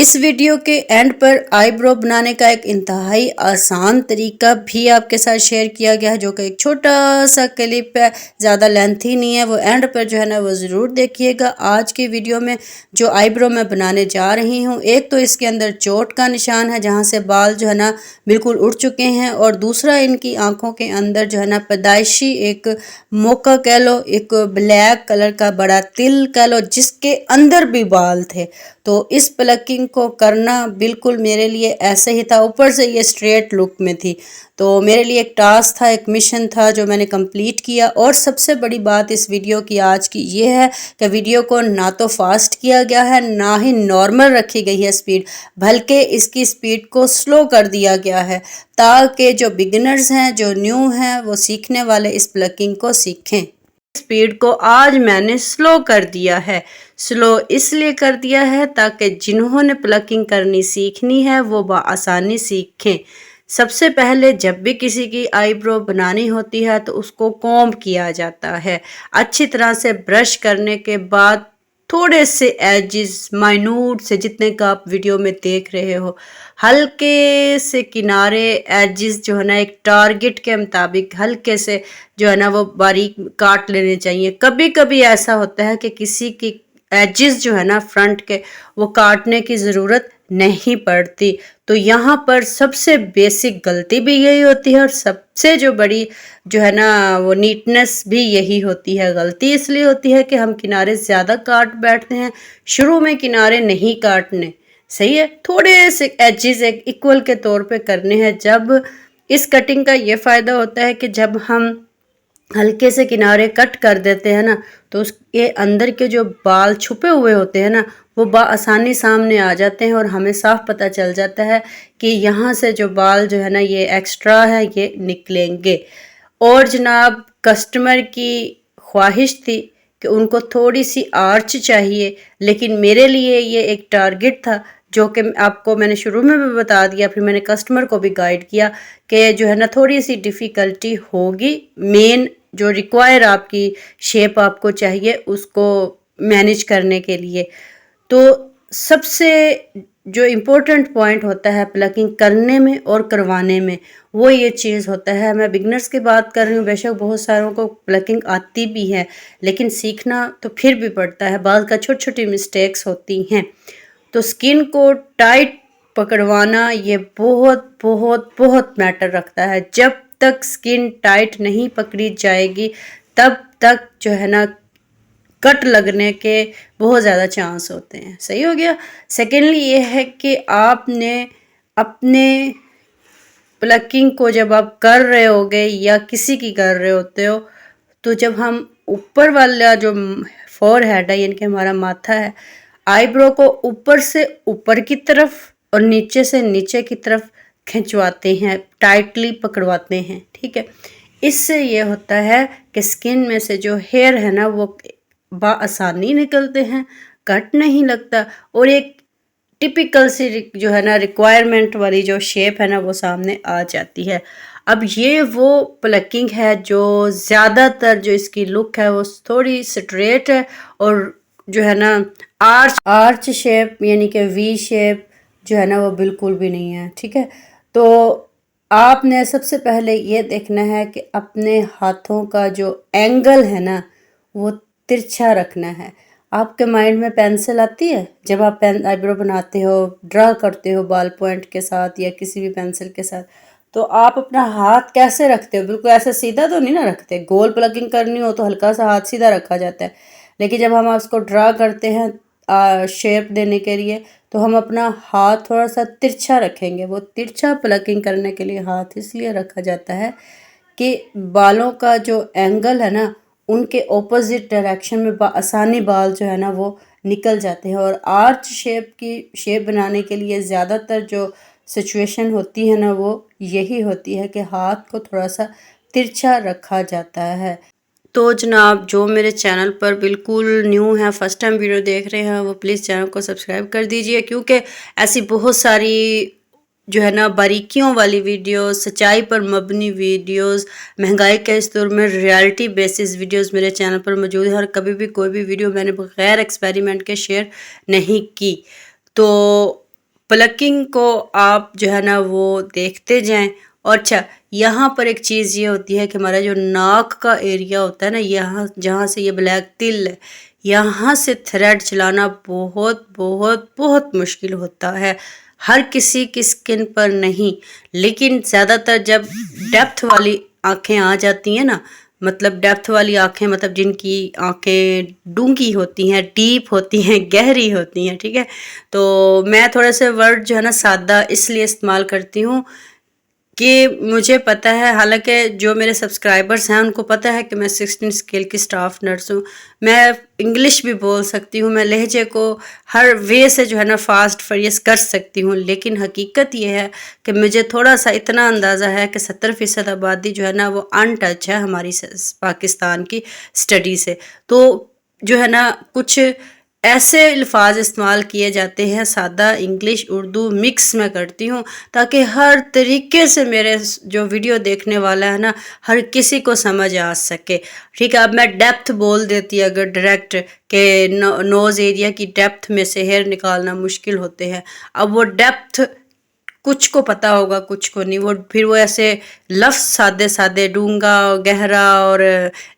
इस वीडियो के एंड पर आईब्रो बनाने का एक इंतहाई आसान तरीका भी आपके साथ शेयर किया गया है, जो कि एक छोटा सा क्लिप है, ज़्यादा लेंथी नहीं है। वो एंड पर जो है ना वो ज़रूर देखिएगा। आज की वीडियो में जो आईब्रो मैं बनाने जा रही हूँ, एक तो इसके अंदर चोट का निशान है जहाँ से बाल जो है ना बिल्कुल उड़ चुके हैं, और दूसरा इनकी आँखों के अंदर जो है ना पैदाइशी एक मोका कह लो, एक ब्लैक कलर का बड़ा तिल कह लो, जिसके अंदर भी बाल थे। तो इस प्लकिंग को करना बिल्कुल मेरे लिए ऐसे ही था, ऊपर से ये स्ट्रेट लुक में थी। तो मेरे लिए एक टास्क था, एक मिशन था जो मैंने कंप्लीट किया। और सबसे बड़ी बात इस वीडियो की आज की ये है कि वीडियो को ना तो फास्ट किया गया है, ना ही नॉर्मल रखी गई है स्पीड, बल्कि इसकी स्पीड को स्लो कर दिया गया है, ताकि जो बिगिनर्स हैं, जो न्यू हैं, वो सीखने वाले इस प्लकिंग को सीखें। स्पीड को आज मैंने स्लो कर दिया है। स्लो इसलिए कर दिया है ताकि जिन्होंने प्लकिंग करनी सीखनी है वो बआसानी सीखें। सबसे पहले जब भी किसी की आईब्रो बनानी होती है तो उसको कॉम्ब किया जाता है। अच्छी तरह से ब्रश करने के बाद थोड़े से एजेस माइन्यूट से, जितने का आप वीडियो में देख रहे हो, हल्के से किनारे एजेस जो है ना एक टारगेट के मुताबिक हल्के से जो है ना वो बारीक काट लेने चाहिए। कभी कभी ऐसा होता है कि किसी की एजेस जो है ना फ्रंट के, वो काटने की ज़रूरत नहीं पड़ती। तो यहाँ पर सबसे बेसिक गलती भी यही होती है, और सबसे जो बड़ी जो है ना वो नीटनेस भी यही होती है। गलती इसलिए होती है कि हम किनारे ज़्यादा काट बैठते हैं। शुरू में किनारे नहीं काटने, सही है, थोड़े से एजेस एक इक्वल के तौर पे करने हैं। जब इस कटिंग का ये फ़ायदा होता है कि जब हम हल्के से किनारे कट कर देते हैं ना, तो उसके अंदर के जो बाल छुपे हुए होते हैं ना, वो आसानी सामने आ जाते हैं, और हमें साफ पता चल जाता है कि यहाँ से जो बाल जो है ना ये एक्स्ट्रा है, ये निकलेंगे। और जनाब, कस्टमर की ख्वाहिश थी कि उनको थोड़ी सी आर्च चाहिए, लेकिन मेरे लिए ये एक टारगेट था जो कि आपको मैंने शुरू में भी बता दिया, फिर मैंने कस्टमर को भी गाइड किया कि जो है ना थोड़ी सी डिफ़िकल्टी होगी। मेन जो रिक्वायर आपकी शेप आपको चाहिए उसको मैनेज करने के लिए। तो सबसे जो इम्पोर्टेंट पॉइंट होता है प्लकिंग करने में और करवाने में, वो ये चीज़ होता है। मैं बिगनर्स की बात कर रही हूँ, बेशक बहुत सारों को प्लकिंग आती भी है, लेकिन सीखना तो फिर भी पड़ता है। बाल का छोटी छोटी मिस्टेक्स होती हैं। तो स्किन को टाइट पकड़वाना ये बहुत बहुत बहुत मैटर रखता है। जब तक स्किन टाइट नहीं पकड़ी जाएगी, तब तक जो है ना कट लगने के बहुत ज़्यादा चांस होते हैं। सही हो गया। सेकेंडली ये है कि आपने अपने प्लकिंग को जब आप कर रहे होगे या किसी की कर रहे होते हो, तो जब हम ऊपर वाला जो फोर हेड है, यानी कि हमारा माथा है, आईब्रो को ऊपर से ऊपर की तरफ और नीचे से नीचे की तरफ खिंचवाते हैं, टाइटली पकड़वाते हैं, ठीक है। इससे ये होता है कि स्किन में से जो हेयर है ना वो बआसानी निकलते हैं, कट नहीं लगता, और एक टिपिकल सी जो है ना रिक्वायरमेंट वाली जो शेप है ना वो सामने आ जाती है। अब ये वो प्लकिंग है जो ज़्यादातर जो इसकी लुक है वो थोड़ी स्ट्रेट है, और जो है ना आर्च शेप यानी कि वी शेप जो है ना वो बिल्कुल भी नहीं है, ठीक है। तो आपने सबसे पहले ये देखना है कि अपने हाथों का जो एंगल है ना वो तिरछा रखना है। आपके माइंड में पेंसिल आती है जब आप पेन आईब्रो बनाते हो, ड्रा करते हो बॉल पॉइंट के साथ या किसी भी पेंसिल के साथ, तो आप अपना हाथ कैसे रखते हो? बिल्कुल ऐसे सीधा तो नहीं ना रखते। गोल प्लगिंग करनी हो तो हल्का सा हाथ सीधा रखा जाता है, लेकिन जब हम उसको ड्रा करते हैं शेप देने के लिए, तो हम अपना हाथ थोड़ा सा तिरछा रखेंगे। वो तिरछा प्लकिंग करने के लिए हाथ इसलिए रखा जाता है कि बालों का जो एंगल है ना उनके ऑपोजिट डायरेक्शन में आसानी बाल जो है ना वो निकल जाते हैं। और आर्च शेप की शेप बनाने के लिए ज़्यादातर जो सिचुएशन होती है ना वो यही होती है कि हाथ को थोड़ा सा तिरछा रखा जाता है। तो जनाब, जो मेरे चैनल पर बिल्कुल न्यू है, फर्स्ट टाइम वीडियो देख रहे हैं, वो प्लीज़ चैनल को सब्सक्राइब कर दीजिए, क्योंकि ऐसी बहुत सारी जो है ना बारीकियों वाली वीडियोस, सच्चाई पर मबनी वीडियोस, महंगाई के इस दौर में रियलिटी बेसिस वीडियोस मेरे चैनल पर मौजूद है, और कभी भी कोई भी वीडियो मैंने बगैर एक्सपेरिमेंट के शेयर नहीं की। तो प्लकिंग को आप जो है ना वो देखते जाएं। और अच्छा, यहाँ पर एक चीज़ ये होती है कि हमारा जो नाक का एरिया होता है ना, यहाँ जहाँ से ये ब्लैक तिल है, यहाँ से थ्रेड चलाना बहुत बहुत बहुत मुश्किल होता है। हर किसी की स्किन पर नहीं, लेकिन ज़्यादातर जब डेप्थ वाली आंखें आ जाती हैं ना, मतलब डेप्थ वाली आंखें, मतलब जिनकी आंखें डूंगी होती हैं, डीप होती हैं, गहरी होती हैं, ठीक है। तो मैं थोड़े से वर्ड जो है ना सादा इसलिए इस्तेमाल करती हूँ कि मुझे पता है, हालांकि जो मेरे सब्सक्राइबर्स हैं उनको पता है कि मैं 16 स्केल की स्टाफ नर्स हूँ। मैं इंग्लिश भी बोल सकती हूँ, मैं लहजे को हर वे से जो है ना फास्ट फरियस कर सकती हूँ, लेकिन हकीकत ये है कि मुझे थोड़ा सा इतना अंदाज़ा है कि 70% आबादी जो है ना वो अनटच है हमारी पाकिस्तान की स्टडी से। तो जो है ना कुछ ऐसे अल्फाज इस्तेमाल किए जाते हैं, सादा इंग्लिश उर्दू मिक्स में करती हूँ, ताकि हर तरीके से मेरे जो वीडियो देखने वाला है ना, हर किसी को समझ आ सके, ठीक है। अब मैं डेप्थ बोल देती अगर डायरेक्ट के नोज़ एरिया की डेप्थ में से हेयर निकालना मुश्किल होते हैं। अब वो डेप्थ कुछ को पता होगा, कुछ को नहीं। वो फिर वो ऐसे लफ्ज़ सादे सादे, डूंगा, गहरा और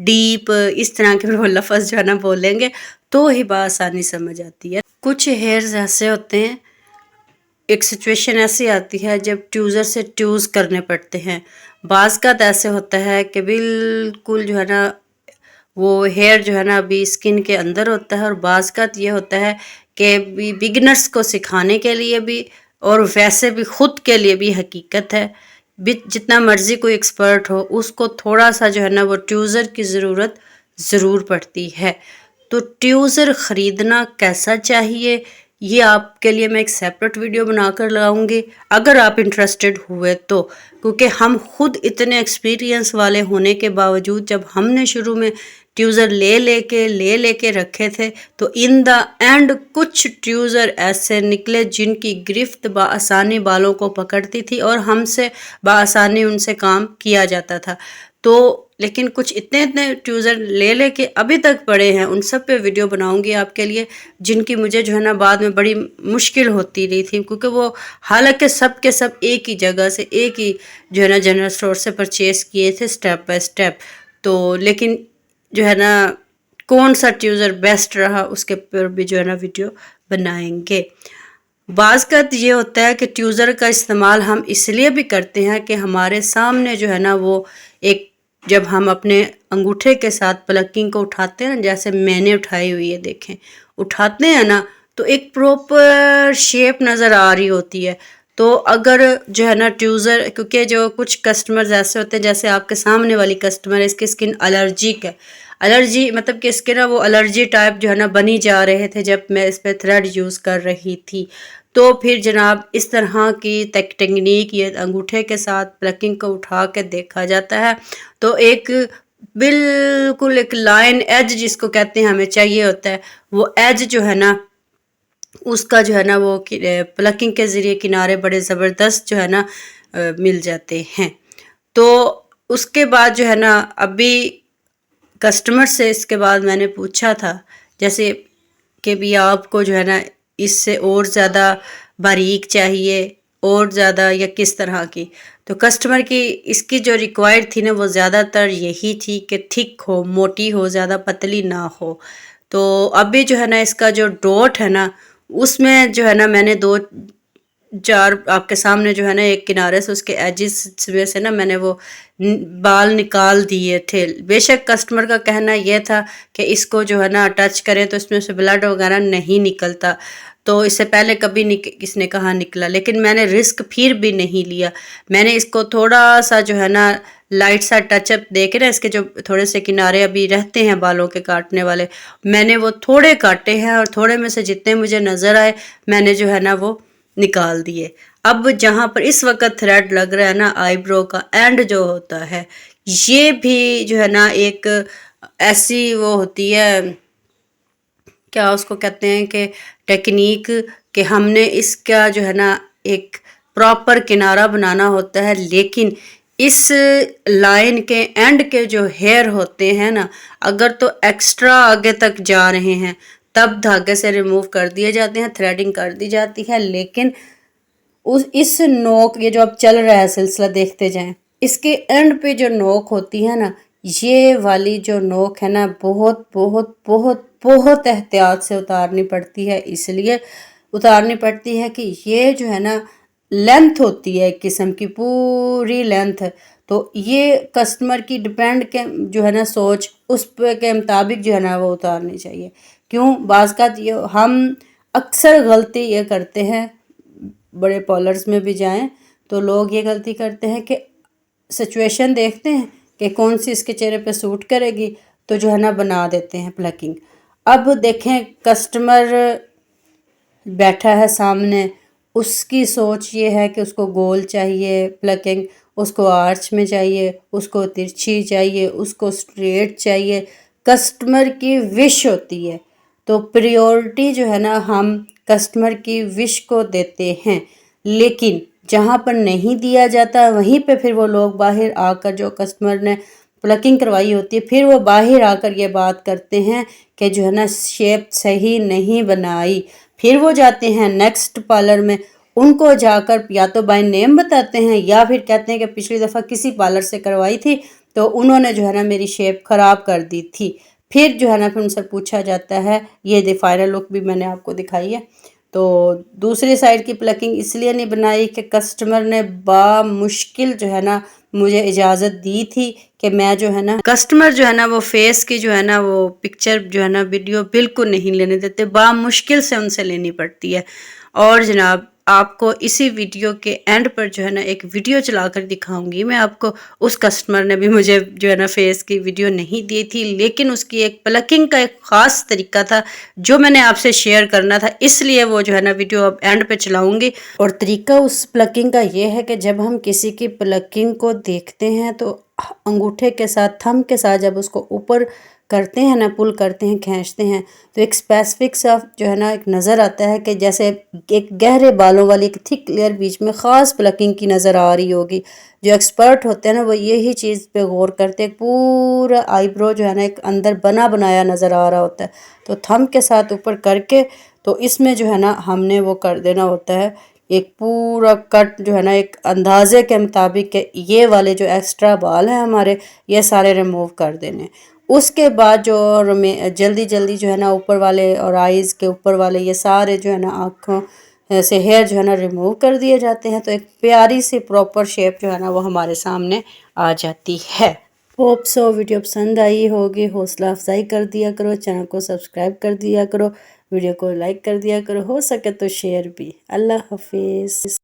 डीप, इस तरह के फिर वो लफ्ज़ जो है ना बोलेंगे तो ही बात आसानी समझ आती है। कुछ हेयर्स ऐसे होते हैं, एक सिचुएशन ऐसी आती है जब ट्यूज़र से ट्यूज़ करने पड़ते हैं। बाज़ का ऐसे होता है कि बिल्कुल जो है ना वो हेयर जो है ना अभी स्किन के अंदर होता है, और बाज़ का ये होता है कि बिगिनर्स को सिखाने के लिए भी और वैसे भी ख़ुद के लिए भी हकीकत है, जितना मर्ज़ी कोई एक्सपर्ट हो उसको थोड़ा सा जो है ना वो ट्यूज़र की ज़रूरत ज़रूर पड़ती है। तो ट्यूज़र ख़रीदना कैसा चाहिए, ये आपके लिए मैं एक सेपरेट वीडियो बनाकर लगाऊंगी अगर आप इंटरेस्टेड हुए तो, क्योंकि हम खुद इतने एक्सपीरियंस वाले होने के बावजूद जब हमने शुरू में ट्यूज़र ले लेके रखे थे, तो इन द एंड कुछ ट्यूज़र ऐसे निकले जिनकी गिरफ्त बआसानी बालों को पकड़ती थी और हमसे बआसानी उनसे काम किया जाता था। तो लेकिन कुछ इतने इतने ट्यूज़र ले लेके अभी तक पड़े हैं, उन सब पे वीडियो बनाऊंगी आपके लिए, जिनकी मुझे जो है ना बाद में बड़ी मुश्किल होती रही थी, क्योंकि वो हालांकि सब के सब एक ही जगह से, एक ही जो है ना जनरल स्टोर से परचेज़ किए थे स्टेप बाय स्टेप। तो लेकिन जो है ना कौन सा ट्यूज़र बेस्ट रहा उसके पर भी जो है ना वीडियो बनाएंगे। बाज़ का ये होता है कि ट्यूज़र का इस्तेमाल हम इसलिए भी करते हैं कि हमारे सामने जो है ना वो एक, जब हम अपने अंगूठे के साथ प्लकिंग को उठाते हैं, जैसे मैंने उठाई हुई है, देखें, उठाते हैं ना तो एक प्रॉपर शेप नज़र आ रही होती है। तो अगर जो है ना ट्यूज़र, क्योंकि जो कुछ कस्टमर्स ऐसे होते हैं, जैसे आपके सामने वाली कस्टमर है, इसकी स्किन एलर्जिक है, एलर्जी मतलब कि इसके ना वो एलर्जी टाइप जो है ना बनी जा रहे थे जब मैं इस पर थ्रेड यूज़ कर रही थी। तो फिर जनाब इस तरह की टेक्निक ये अंगूठे के साथ प्लकिंग को उठा के देखा जाता है, तो एक बिल्कुल एक लाइन एज जिसको कहते हैं हमें चाहिए होता है, वो एज जो है ना उसका जो है ना वो प्लकिंग के ज़रिए किनारे बड़े ज़बरदस्त जो है ना मिल जाते हैं। तो उसके बाद जो है ना अभी कस्टमर से इसके बाद मैंने पूछा था जैसे कि भी आपको जो है ना इससे और ज़्यादा बारीक चाहिए और ज़्यादा या किस तरह की, तो कस्टमर की इसकी जो रिक्वायर्ड थी ना वो ज़्यादातर यही थी कि थिक हो, मोटी हो, ज़्यादा पतली ना हो। तो अभी जो है ना इसका जो डॉट है ना उसमें जो है ना मैंने 2-4 आपके सामने जो है ना एक किनारे से उसके एजिस में से ना मैंने वो बाल निकाल दिए थे। बेशक कस्टमर का कहना यह था कि इसको जो है ना टच करें तो इसमें से ब्लड वगैरह नहीं निकलता, तो इससे पहले कभी किसने कहा निकला, लेकिन मैंने रिस्क फिर भी नहीं लिया। मैंने इसको थोड़ा सा जो है ना लाइट सा टचअप दे के ना, इसके जो थोड़े से किनारे अभी रहते हैं बालों के काटने वाले, मैंने वो थोड़े काटे हैं और थोड़े में से जितने मुझे नज़र आए मैंने जो है ना वो निकाल दिए। अब जहाँ पर इस वक्त थ्रेड लग रहा है ना आईब्रो का एंड जो होता है, ये भी जो है ना एक ऐसी वो होती है, क्या उसको कहते हैं कि टेक्निक, कि हमने इसका जो है ना एक प्रॉपर किनारा बनाना होता है, लेकिन इस लाइन के एंड के जो हेयर होते हैं ना, अगर तो एक्स्ट्रा आगे तक जा रहे हैं तब धागे से रिमूव कर दिए जाते हैं, थ्रेडिंग कर दी जाती है, लेकिन उस इस नोक, ये जो अब चल रहा है सिलसिला देखते जाएं, इसके एंड पे जो नोक होती है ना, ये वाली जो नोक है ना, बहुत बहुत बहुत बहुत एहतियात से उतारनी पड़ती है। इसलिए उतारनी पड़ती है कि ये जो है ना लेंथ होती है एक किस्म की, पूरी लेंथ। तो ये कस्टमर की डिपेंड के जो है ना सोच, उस पे के मुताबिक जो है ना वो उतारनी चाहिए। क्यों बाज़ का ये हम अक्सर गलती ये करते हैं, बड़े पॉलर्स में भी जाएं तो लोग ये गलती करते हैं कि सिचुएशन देखते हैं कि कौन सी इसके चेहरे पे सूट करेगी, तो जो है ना बना देते हैं प्लकिंग। अब देखें कस्टमर बैठा है सामने, उसकी सोच ये है कि उसको गोल चाहिए प्लकिंग, उसको आर्च में चाहिए, उसको तिरछी चाहिए, उसको स्ट्रेट चाहिए। कस्टमर की विश होती है, तो प्रायोरिटी जो है ना हम कस्टमर की विश को देते हैं। लेकिन जहाँ पर नहीं दिया जाता वहीं पे फिर वो लोग बाहर आकर, जो कस्टमर ने प्लकिंग करवाई होती है, फिर वो बाहर आकर ये बात करते हैं कि जो है ना शेप सही नहीं बनाई। फिर वो जाते हैं नेक्स्ट पार्लर में, उनको जाकर या तो बाय नेम बताते हैं या फिर कहते हैं कि पिछली दफ़ा किसी पार्लर से करवाई थी तो उन्होंने जो है ना मेरी शेप ख़राब कर दी थी। फिर जो है ना फिर उनसे पूछा जाता है, ये फाइनल लुक भी मैंने आपको दिखाई है। तो दूसरी साइड की प्लकिंग इसलिए नहीं बनाई कि कस्टमर ने मुश्किल जो है ना मुझे इजाज़त दी थी कि मैं जो है ना, कस्टमर जो है ना वो फेस की जो है ना वो पिक्चर जो है ना वीडियो बिल्कुल नहीं लेने देते, मुश्किल से उनसे लेनी पड़ती है। और जनाब आपको इसी वीडियो के एंड पर जो है ना एक वीडियो चलाकर दिखाऊंगी मैं आपको। उस कस्टमर ने भी मुझे जो है ना फेस की वीडियो नहीं दी थी, लेकिन उसकी एक प्लकिंग का एक ख़ास तरीका था जो मैंने आपसे शेयर करना था, इसलिए वो जो है ना वीडियो अब एंड पे चलाऊंगी। और तरीका उस प्लकिंग का ये है कि जब हम किसी की प्लकिंग को देखते हैं तो अंगूठे के साथ, थंब के साथ जब उसको ऊपर करते हैं ना, पुल करते हैं, खींचते हैं, तो एक स्पेसिफिक सा जो है ना एक नज़र आता है कि जैसे एक गहरे बालों वाली एक थिक लेयर बीच में ख़ास प्लकिंग की नज़र आ रही होगी। जो एक्सपर्ट होते हैं ना वो यही चीज़ पे गौर करते हैं। पूरा आईब्रो जो है ना एक अंदर बना बनाया नज़र आ रहा होता है, तो थंब के साथ ऊपर करके तो इसमें जो है ना हमने वो कर देना होता है एक पूरा कट जो है ना एक अंदाजे के मुताबिक ये वाले जो एक्स्ट्रा बाल हैं हमारे, ये सारे रिमूव कर देने। उसके बाद जो जल्दी जल्दी जो है ना ऊपर वाले और आईज़ के ऊपर वाले ये सारे जो है ना आँखों से हेयर जो है ना रिमूव कर दिए जाते हैं, तो एक प्यारी सी प्रॉपर शेप जो है ना वो हमारे सामने आ जाती है। होप सो वीडियो पसंद आई होगी, हौसला अफजाई कर दिया करो, चैनल को सब्सक्राइब कर दिया करो, वीडियो को लाइक कर दिया करो, हो सके तो शेयर भी। अल्लाह हाफिज़।